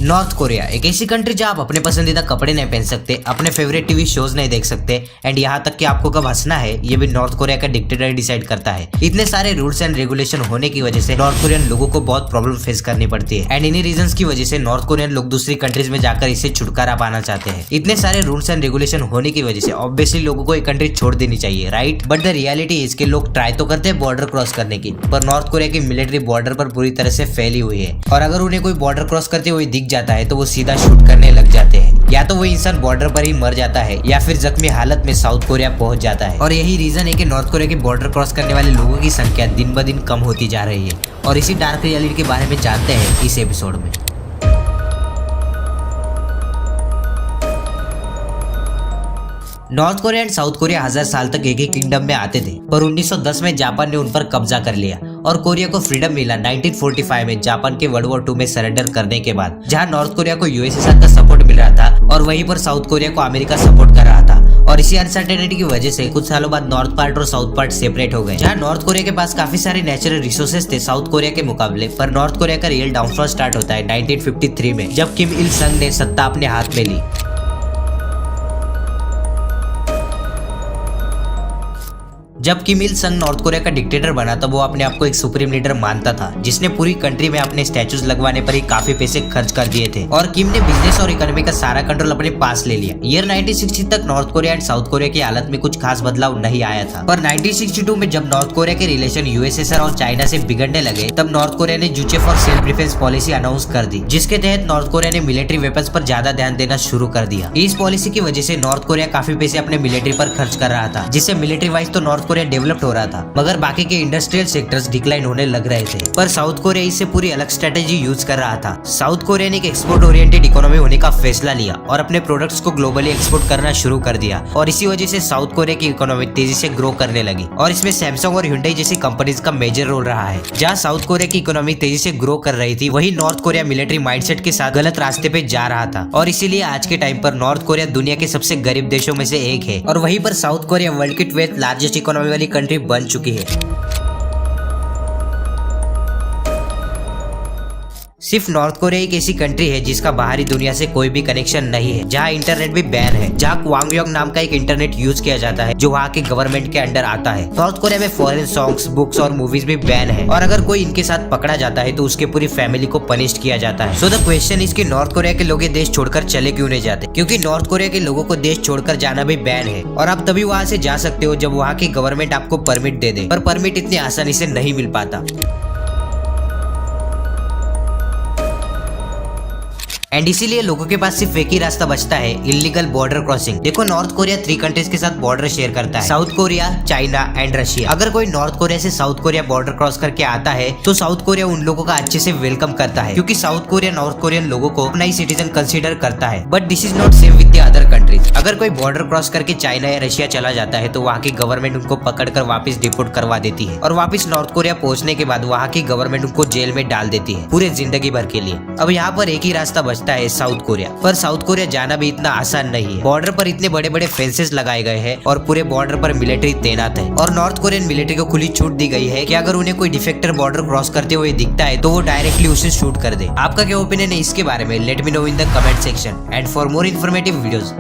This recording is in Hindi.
नॉर्थ कोरिया एक ऐसी कंट्री जहां आप अपने पसंदीदा कपड़े नहीं पहन सकते, अपने फेवरेट टीवी शोज नहीं देख सकते एंड यहाँ तक कि आपको कब हंसना है ये भी नॉर्थ कोरिया का डिक्टेटर डिसाइड करता है। इतने सारे रूल्स एंड रेगुलेशन होने की वजह से नॉर्थ कोरियन लोगों को बहुत प्रॉब्लम फेस करनी पड़ती है एंड इन्हीं रीजंस की वजह से नॉर्थ कोरियन लोग दूसरी कंट्रीज में जाकर इससे छुटकारा पाना चाहते हैं। इतने सारे रूल्स एंड रेगुलेशन होने की वजह से ऑब्वियसली लोगों को एक कंट्री छोड़ देनी चाहिए, राइट? बट द रियलिटी इसके लोग ट्राई तो करते हैं बॉर्डर क्रॉस करने की, पर नॉर्थ कोरिया की मिलिट्री बॉर्डर पर पूरी तरह से फैली हुई है और अगर उन्हें कोई बॉर्डर क्रॉस करते हुए दिख जाता है तो वो सीधा शूट करने लग जाते हैं। या तो वो इंसान बॉर्डर पर ही मर जाता है या फिर जख्मी हालत में साउथ कोरिया पहुंच जाता है। और यही रीजन है कि नॉर्थ कोरिया की बॉर्डर क्रॉस करने वाले लोगों की संख्या दिन ब दिन कम होती जा रही है और इसी डार्क रियलिटी के बारे में जानते हैं इस एपिसोड में। North Korea and south Korea 1000 साल तक एक ही किंगडम में आते थे, पर 1910 में जापान ने उन पर कब्जा कर लिया और कोरिया को फ्रीडम मिला 1945 में जापान के वर्ल्ड वॉर 2 में सरेंडर करने के बाद, जहां नॉर्थ कोरिया को यूएसएसआर का सपोर्ट मिल रहा था और वहीं पर साउथ कोरिया को अमेरिका सपोर्ट कर रहा था। और इसी अनसर्टेनिटी की वजह से कुछ सालों बाद नॉर्थ पार्ट और साउथ पार्ट सेपरेट हो गए, जहां नॉर्थ कोरिया के पास काफी सारे नेचुरल रिसोर्सेज थे साउथ कोरिया के मुकाबले। पर नॉर्थ कोरिया का रियल डाउनफॉल स्टार्ट होता है 1953 में, जब किम इल संग ने सत्ता अपने हाथ में ली। जब किम इल संग नॉर्थ कोरिया का डिक्टेटर बना तब वो अपने आप को एक सुप्रीम लीडर मानता था, जिसने पूरी कंट्री में अपने स्टैचूज लगवाने पर ही काफी पैसे खर्च कर दिए थे और किम ने बिजनेस और इकोनॉमी का सारा कंट्रोल अपने पास ले लिया। ईयर 1960 तक north Korea and south Korea की हालत में कुछ खास बदलाव नहीं आया था, पर 1962 में जब नॉर्थ कोरिया के रिलेशन यूएसएसआर और चाइना से बिगड़ने लगे तब नॉर्थ कोरिया ने Juche for self defence policy announce कर दी, जिसके तहत नॉर्थ कोरिया ने मिलिट्री वेपन्स पर ज्यादा ध्यान देना शुरू कर दिया। इस पॉलिसी की वजह से नॉर्थ कोरिया काफी पैसे अपने मिलिट्री पर खर्च कर रहा था, जिससे मिलिट्री वाइज तो नॉर्थ कोरिया डेवलप्ड हो रहा था, मगर बाकी के इंडस्ट्रियल सेक्टर्स डिक्लाइन होने लग रहे थे। पर साउथ कोरिया इससे पूरी अलग स्ट्रेटेजी यूज कर रहा था। साउथ कोरिया ने एक एक्सपोर्ट ओरिएंटेड इकोनॉमी होने का फैसला लिया और अपने प्रोडक्ट्स को ग्लोबली एक्सपोर्ट करना शुरू कर दिया और इसी वजह से साउथ कोरिया की इकोनॉमी तेजी से ग्रो करने लगी और इसमें सैमसंग और hyundai जैसी कंपनीज का मेजर रोल रहा है। जहां साउथ कोरिया की इकोनॉमी तेजी से ग्रो कर रही थी, वही नॉर्थ कोरिया मिलिट्री माइंडसेट के साथ गलत रास्ते पे जा रहा था और इसीलिए आज के टाइम पर नॉर्थ कोरिया दुनिया के सबसे गरीब देशों में से एक है और वहीं पर साउथ कोरिया वर्ल्ड की 12th लार्जेस्ट इकोनॉमी वाली कंट्री बन चुकी है। सिर्फ नॉर्थ कोरिया एक ऐसी कंट्री है जिसका बाहरी दुनिया से कोई भी कनेक्शन नहीं है, जहां इंटरनेट भी बैन है, जहां क्वांगयोंग नाम का एक इंटरनेट यूज किया जाता है जो वहां के गवर्नमेंट के अंडर आता है। नॉर्थ कोरिया में फॉरेन सॉन्ग्स, बुक्स और मूवीज भी बैन है और अगर कोई इनके साथ पकड़ा जाता है तो उसके पूरी फैमिली को पनिश किया जाता है। सो द क्वेश्चन इज कि नॉर्थ कोरिया के लोग ये देश छोड़कर चले क्यों नहीं जाते? क्योंकि नॉर्थ कोरिया के लोगों को देश छोड़कर जाना भी बैन है और आप तभी वहां से जा सकते हो जब वहां की गवर्नमेंट आपको परमिट दे दे, पर परमिट इतनी आसानी से नहीं मिल पाता। एंड इसीलिए लोगों के पास सिर्फ एक ही रास्ता बचता है, इलीगल बॉर्डर क्रॉसिंग। देखो नॉर्थ कोरिया 3 कंट्रीज के साथ बॉर्डर शेयर करता है, south Korea, China and Russia. अगर कोई नॉर्थ कोरिया से साउथ कोरिया बॉर्डर क्रॉस करके आता है तो साउथ कोरिया उन लोगों का अच्छे से वेलकम करता है, क्योंकि साउथ कोरिया नॉर्थ कोरियन लोगों को अपना ही सिटीजन कंसीडर करता है। But this is not same with the other countries. अगर कोई बॉर्डर क्रॉस करके चाइना या रशिया चला जाता है तो वहाँ की गवर्नमेंट उनको पकड़कर वापस डिपोर्ट करवा देती है और वापस नॉर्थ कोरिया पहुंचने के बाद वहाँ की गवर्नमेंट उनको जेल में डाल देती है पूरे जिंदगी भर के लिए। अब यहाँ पर एक ही रास्ता बचता है, साउथ कोरिया। पर साउथ कोरिया जाना भी इतना आसान नहीं है। बॉर्डर पर इतने बड़े बड़े फेंसेस लगाए गए हैं और पूरे बॉर्डर पर मिलिट्री तैनात है और नॉर्थ कोरियन मिलिट्री को खुली छूट दी गई है कि अगर उन्हें कोई डिफेक्टर बॉर्डर क्रॉस करते हुए दिखता है तो वो डायरेक्टली उसे शूट कर दे। आपका क्या ओपिनियन है इसके बारे में? Let me know in the comment section and for more informative videos